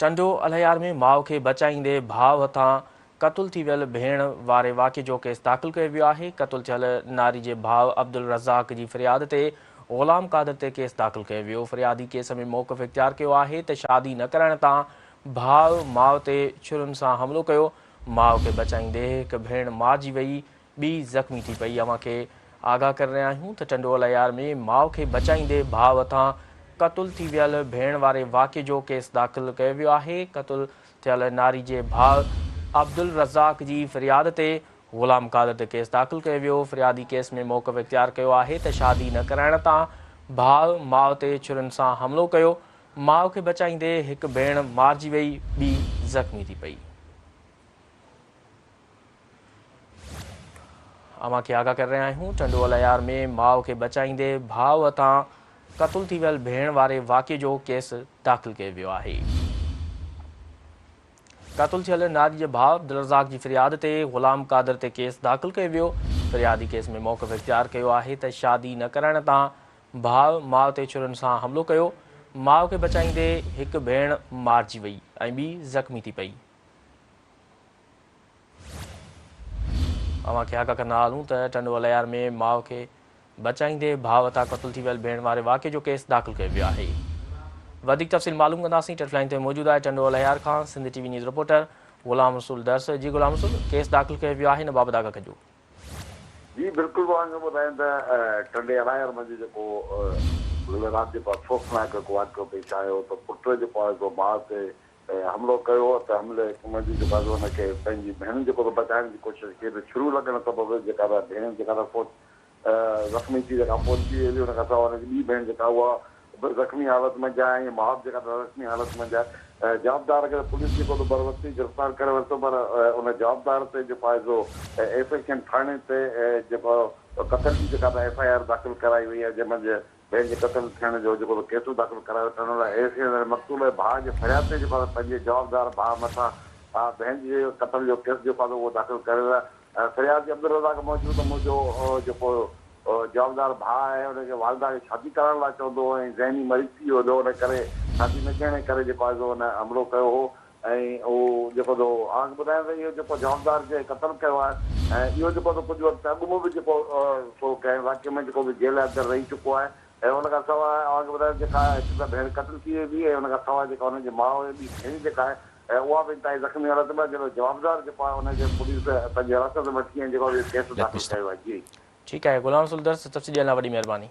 टंडो अलहयार में माउ खे बचाईंदे भाउ हथां क़तुल थी वियल भेण वारे वाक़े जो केस दाख़िल कयो वियो आहे। क़तुल थियल नारी जे भाउ अब्दुल रज़ाक जी फ़रियाद ते ग़ुलाम क़ादिर ते केस दाख़िल कयो वियो। फ़रियादी केस में मौक़िफ़ इख़्तियार कयो आहे त शादी न करण तां भाउ माउ ते छुरियुनि सां हमिलो कयो। माउ खे बचाईंदे हिकु भेण मारिजी वई, ॿी ज़ख़्मी थी पई। अव्हांखे आगाह करे रहिया आहियूं त टंडो अलहयार में माउ खे बचाईंदे भाउ हथां क़तुल थी वियल भेण वारे वाक़े जो केस दाख़िल कयो वियो आहे। क़तुल थियल नारी जे भाउ अब्दुल रज़ाक जी फ़रियाद ते ग़ुलाम क़ादिर ते केस दाख़िल कयो वियो। फ़रियादी केस में मौक़िफ़ इख़्तियार कयो आहे त शादी न कराइण तां भाउ माउ ते छुरियुनि सां हमिलो कयो। माउ खे बचाईंदे हिकु भेण मारिजी वई, ॿी ज़ख़्मी थी पई। अव्हांखे आगाह करे रहिया आहियूं टंडो अलहयार में माउ खे बचाईंदे भाउ हथां क़तुल थी वियल भेण वारे वाक़े जो केस दाख़िल कयो वियो आहे। क़तुल थियल नारी जे भाउ अब्दुल रज़ाक जी फ़रियाद ते ग़ुलाम क़ादिर ते केस दाख़िल कयो वियो। फ़रियादी केस में मौक़िफ़ इख़्तियार कयो आहे त शादी न करण तां भाउ माउ ते छुरियुनि सां हमिलो कयो। माउ खे बचाईंदे हिकु भेण मारिजी वई ऐं ॿी ज़ख़्मी थी पई। अव्हांखे आगाह कंदा हलूं त टंडो अलहयार में माउ खे बचाईंदे भाउ हथां क़तुल थी वियल भेण वारे वाक़े जो केस दाख़िल कयो वियो आहे। वधीक तफ़सील मालूम कंदासीं। टेलीलाइन ते मौजूदु आहे टंडो अलहयार खां सिंध टीवी न्यूज़ रिपोर्टर ग़ुलाम रसूल दर्स। जी ग़ुलाम रसूल, केस दाख़िल कयो वियो आहे, हिन बाबति आगाह कजो। जी बिल्कुलु ॿुधाइनि त टंडे अलहयार मंझि जेको राति जेको अफ़सोसनाक वाक़ियो पेश आयो त पुट जेको आहे माउ ते हमिलो कयो त हमले मंझि जेको आहे हुनखे पंहिंजी भेण जेको बचाइण जी कोशिशि कई त छुरियूं लॻण सबबि जेका भेण जेका ज़ख़्मी थी जेका पहुची वई हुन खां सवाइ हुनजी ॿी भेण जेका उहा ज़ख़्मी हालत में आहे ऐं माउ जेका ज़ख़्मी हालत में आहे। जवाबदार खे पुलिस जेको बरवक़्ती गिरफ़्तार करे वरितो, पर उन जवाबदार ते जेको आहे एसएचएम थाणे ते जेको क़तल जी जेका एफआईआर दाख़िल कराई वई आहे, जंहिंमें भेण जे क़तल थियण जो जेको केस दाख़िल करायो अथनि। मक़तूल भाउ जे फ़रियाद ते जेको पंहिंजे जवाबदार भाउ मथां भेण जे क़तल जो केस जेको आहे उहो दाख़िल कयो आहे। फ़रियाद अब्दुल रज़ाक मौजूदु मुंहिंजो जेको जवाबदार भाउ आहे हुनखे वालदा खे शादी करण लाइ चवंदो ऐं ज़हनी मरीज़ थी वियो हो, हुन करे शादी न थियण जे करे जेको आहे हुन हमिलो कयो हो। ऐं उहो जेको आग ॿुधायां त इहो जेको जवाबदार जे क़तल कयो आहे ऐं इहो जेको कुझु वक़्तु अॻु में बि जेको कंहिं वाक़े में जेको बि जेल अंदरि रही चुको आहे। ऐं हुन खां सवाइ आग ॿुधायां जेका हिकु त भेण क़तल थी वई हुई ऐं हुन खां सवाइ जेका हुनजी माउ ॿी भेण जेका आहे ऐं उहा बि ताईं ज़ख़्मी हालत में जेको जवाबदार जेको आहे हुनखे पुलिस पंहिंजे हिरासत में वठी जेको केस दाख़िल कयो आहे। जी ठीकु आहे, ग़ुलाम रसूल दर्स, तफ़सील ॾियण लाइ वॾी महिरबानी।